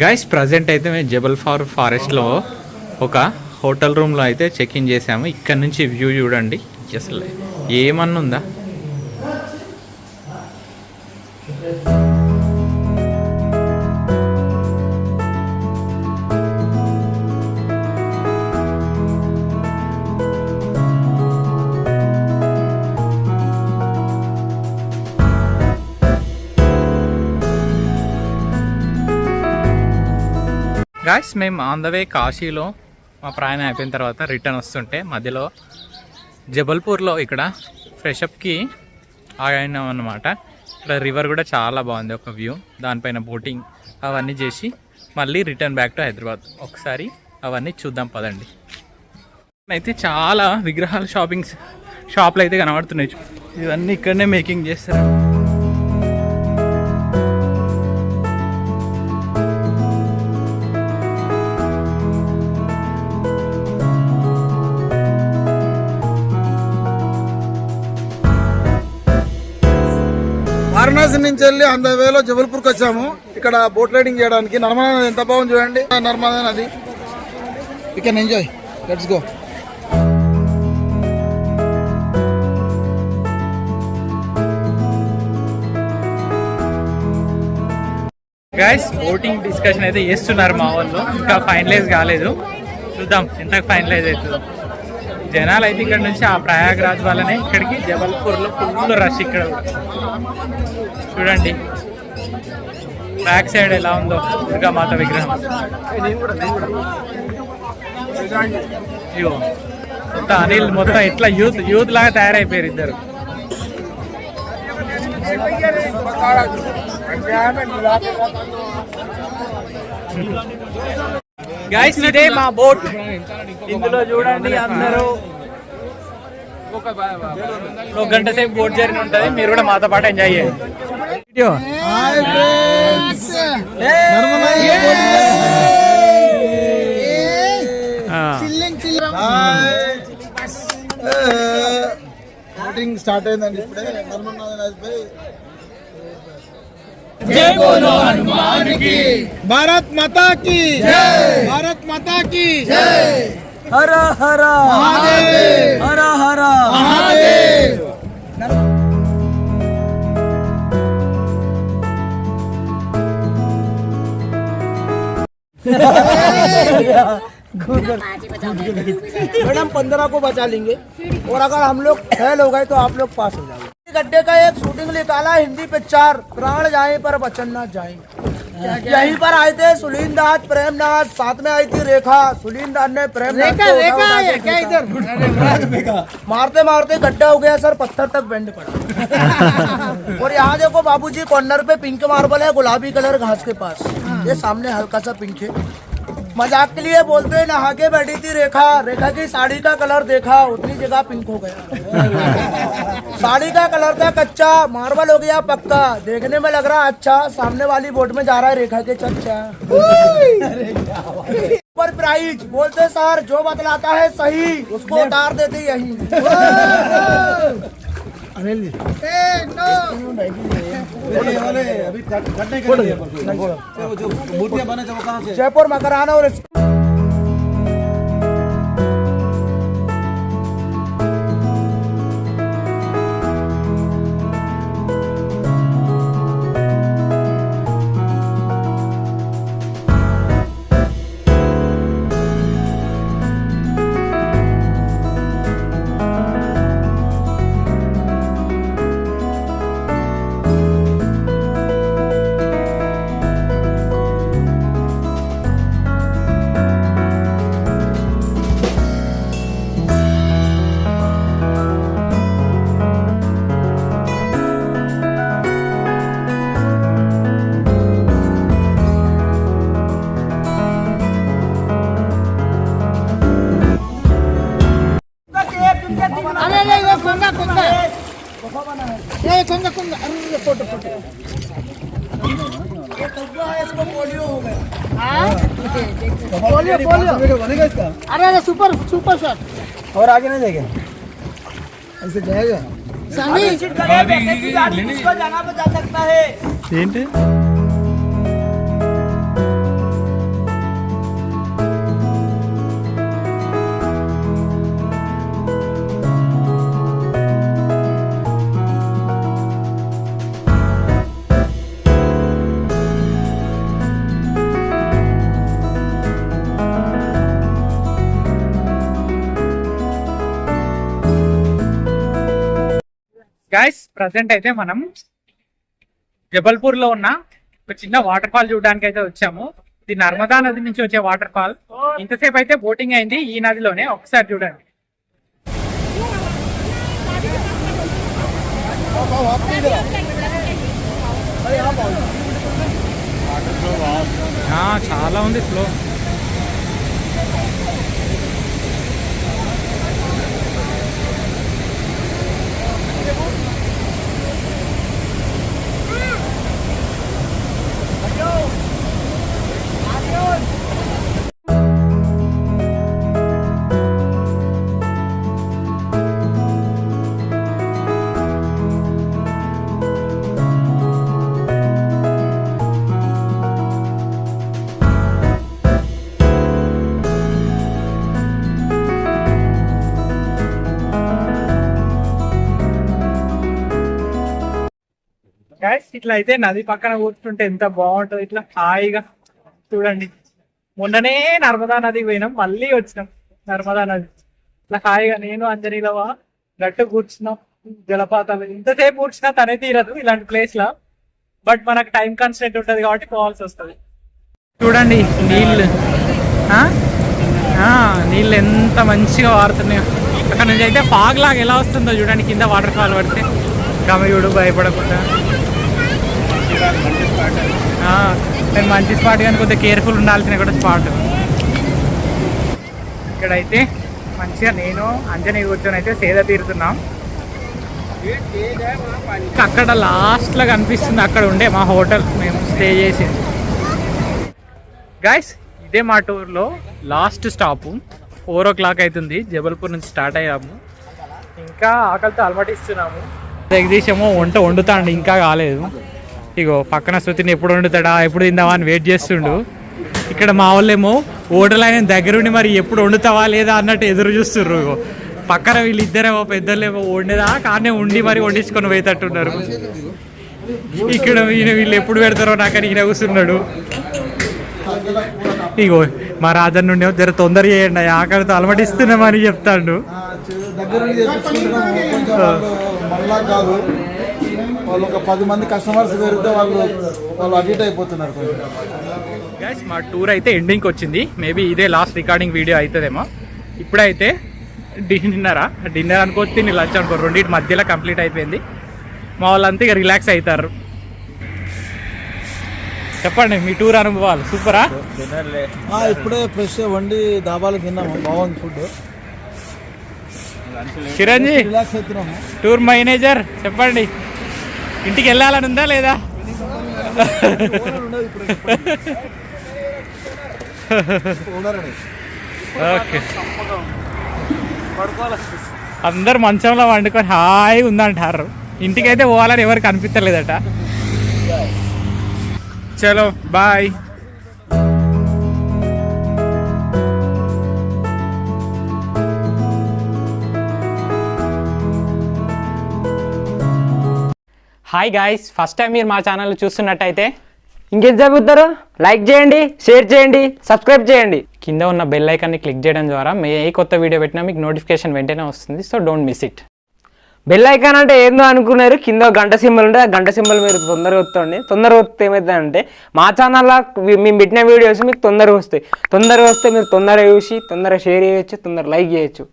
Guys present అయితే మేము జబల్పూర్ ఫారెస్ట్లో ఒక హోటల్ రూమ్లో అయితే చెక్ ఇన్ చేసాము. ఇక్కడ నుంచి వ్యూ చూడండి, అసలు ఏమన్నా ఉందా. గాయస్ మేము ఆన్ ద వే కాశీలో మా ప్రయాణం అయిపోయిన తర్వాత రిటర్న్ వస్తుంటే మధ్యలో జబల్పూర్లో ఇక్కడ ఫ్రెషప్కి ఆగాయినాం అన్నమాట. ఇక్కడ రివర్ కూడా చాలా బాగుంది, ఒక వ్యూ, దానిపైన బోటింగ్ అవన్నీ చేసి మళ్ళీ రిటర్న్ బ్యాక్ టు హైదరాబాద్. ఒకసారి అవన్నీ చూద్దాం పదండి. అయితే చాలా విగ్రహాలు షాప్లు అయితే కనబడుతున్నాయి. ఇవన్నీ ఇక్కడనే మేకింగ్ చేస్తారు. వారణాసి నుంచి వెళ్ళి ఆన్ ద వేలో జబల్పూర్కి వచ్చాము. ఇక్కడ బోట్ రైడింగ్ చేయడానికి. నర్మదా నది ఎంత బాగుంది చూడండి. నర్మదా నది, you can enjoy. Let's go. Guys boating discussion అయితే చేస్తున్నారు మా వాళ్ళు, ఇంకా ఫైనలైజ్ కాలేదు. చూద్దాం ఎంత ఫైనలైజ్ అవుతుందో. జనాలు అయితే ఇక్కడ నుంచి ఆ ప్రయాగ్రాజ్ వల్లనే ఇక్కడికి జబల్పూర్లో ఫుల్ రష్. ఇక్కడ చూడండి బ్యాక్ సైడ్ ఎలా ఉందో దుర్గామాత విగ్రహం. ఇగో మొత్తం అనిల్ మొత్తం ఇట్లా యూత్ లాగా తయారైపోయారు ఇద్దరు. గైస్ ఇదే మా బోట్. ఇందులో చూడండి అందరూ ఒక గంట సేపు బోట్ జర్నీ ఉంటుంది. మీరు కూడా మాతో పాటు ఎంజాయ్ చేయండి. బోటింగ్ స్టార్ట్ అయిందండి ఇప్పుడే. నర్మదా నదిపై जय बोलो हनुमान की, भारत माता की जय, भारत माता की जय. हर हर महादेव, हर हर महादेव. मैडम 15 को बचा लेंगे और अगर हम लोग फेल हो गए तो आप लोग पास हो जाओगे. गड्ढे का एक शूटिंग निकाला हिंदी पिक्चर प्राण जाए पर वचन न जाए. यहीं पर आए थे सुलीनदास प्रेमनाथ, साथ में आई थी रेखा. सुलीनदास ने प्रेमनाथ क्या इधर मारते मारते गड्ढा हो गया सर, पत्थर तक बेंड पड़ा. और यहाँ देखो बाबूजी कॉर्नर पे पिंक मार्बल है, गुलाबी कलर घास के पास. ये सामने हल्का सा पिंक है. मजाक के लिए बोलते हैं नहा के बैठी थी रेखा, रेखा की साड़ी का कलर देखा उतनी जगह पिंक हो गया. साड़ी का कलर था कच्चा, मार्बल हो गया पक्का. देखने में लग रहा अच्छा, सामने वाली बोट में जा रहा है रेखा के चच्चा. पर प्राइज बोलते सर जो बतलाता है सही उसको उतार देते यही. अनिल जी अभी कटने के लिए जो मूर्तियां बने थे वो कहाँ से? जयपुर मकराना. और ये कौवा है, इसको पोलियो हो गया। बनेगा इसका अरे अरे सुपर सुपर शॉट। और आगे नहीं जाएगा ऐसे जाएगा इसको जगह पे जा सकता है। ఏంటి గైస్ ప్రజెంట్ అయితే మనం జబల్పూర్ లో ఉన్న ఒక చిన్న వాటర్ ఫాల్ చూడడానికి అయితే వచ్చాము. ఇది నర్మదా నది నుంచి వచ్చే వాటర్ ఫాల్. ఇంతసేపు అయితే బోటింగ్ అయింది ఈ నదిలోనే, ఒకసారి చూడండి. చాలా ఉంది ఫ్లో. గైస్ ఇట్లా అయితే నది పక్కన కూర్చుంటే ఎంత బాగుంటుంది, ఇట్లా హాయిగా చూడండి. మొన్ననే నర్మదా నదికి పోయినాం, మళ్ళీ వచ్చినాం నర్మదా నది. ఇట్లా హాయిగా నేను అంజనీలవా గట్టు కూర్చున్నాం. జలపాతాలు ఇంతసేపు కూర్చున్నా తనే తీరదు ఇలాంటి ప్లేస్ లో, బట్ మనకు టైం కన్స్టెంట్ ఉంటుంది కాబట్టి పోవాల్సి వస్తుంది. చూడండి నీళ్ళు నీళ్ళు ఎంత మంచిగా వారుతున్నాయో. అక్కడ నుంచి అయితే ఫాగ్ లాగా ఎలా వస్తుందో చూడండి, కింద వాటర్ ఫాల్ పడితే గమయుడు భయపడకుండా. నేను మంచి స్పాట్ కానీ కొద్దిగా కేర్ఫుల్ ఉండాల్సిన కూడా స్పాట్. ఇక్కడైతే మంచిగా నేను అంజనీ కూర్చొని అయితే సేద తీరుతున్నాం. అక్కడ లాస్ట్ లో కనిపిస్తుంది, అక్కడ ఉండే మా హోటల్ మేము స్టే చేసింది. గైస్ ఇదే మా టూర్లో లాస్ట్ స్టాపు. 4 o'clock అవుతుంది, జబల్పూర్ నుంచి స్టార్ట్ అయ్యాము. ఇంకా ఆకలితో అలమటిస్తున్నాము. జగదీశేమో వండుతాండు, ఇంకా కాలేదు. ఇగో పక్కన శృతిని ఎప్పుడు వండుతాడా ఎప్పుడు తిందావా అని వెయిట్ చేస్తుండు. ఇక్కడ మా వాళ్ళేమో హోటల్ ఆయన దగ్గరుండి మరి ఎప్పుడు వండుతావా లేదా అన్నట్టు ఎదురు చూస్తుర్రు. ఇగో పక్కన వీళ్ళిద్దరేమో పెద్దలేమో వండేదా కానీ ఉండి మరి వండించుకొని పోయేటట్టున్నారు. ఇక్కడ వీళ్ళు ఎప్పుడు పెడతారో నాకని ఈయన కూర్చున్నాడు. ఇగో మా రాజన్ నుండి జర తొందర చేయండి, ఆకలితో అలమటిస్తున్నామని చెప్తాడు. వాళ్ళు ఒక 10 మంది కస్టమర్స్ పెరిగితే వాళ్ళు అటు ఇటు అయిపోతున్నారు. గైస్ మా టూర్ అయితే ఎండింగ్కి వచ్చింది. మేబీ ఇదే లాస్ట్ రికార్డింగ్ వీడియో అవుతుందేమో. ఇప్పుడైతే డిన్నర్ అనుకోవచ్చు, తిని లంచ్ అనుకో, రెండింటి మధ్యలో కంప్లీట్ అయిపోయింది. మా వాళ్ళంతా ఇక రిలాక్స్ అవుతారు. చెప్పండి మీ టూర్ అనుభవాలు. సూపరా? ఇప్పుడే ఫ్రెష్ వండి దాబాలు తిన్నాము, బాగుంది ఫుడ్. చిరంజీ రిలాక్స్ అవుతున్నాము. టూర్ మేనేజర్ చెప్పండి, ఇంటికి వెళ్ళాలని ఉందా లేదా? ఓకే, అందరు మంచంలో వండుకొని హాయిగా ఉందంటారు. ఇంటికైతే పోవాలని ఎవరికి అనిపించలేదట. చలో bye. Hi guys, first time మీరు మా ఛానల్ చూస్తున్నట్టయితే ఇంకేం చదువుతారు, లైక్ చేయండి, షేర్ చేయండి, సబ్స్క్రైబ్ చేయండి. కింద ఉన్న బెల్ ఐకాన్ని క్లిక్ చేయడం ద్వారా ఏ కొత్త వీడియో పెట్టినా మీకు నోటిఫికేషన్ వెంటనే వస్తుంది. So don't miss it. Bell icon అంటే ఏందో అనుకున్నారు, కింద గంట సింబల్ ఉంటే ఆ గంట సింబల్ మీరు తొందరగా వస్తుంది. తొందరగా వస్తే ఏమవుతుందంటే మా ఛానల్లో మేము పెట్టిన వీడియోస్ మీకు తొందరగా వస్తాయి. తొందరగా వస్తే మీరు తొందరగా చూసి తొందరగా షేర్ చేయొచ్చు, తొందరగా లైక్ చేయొచ్చు.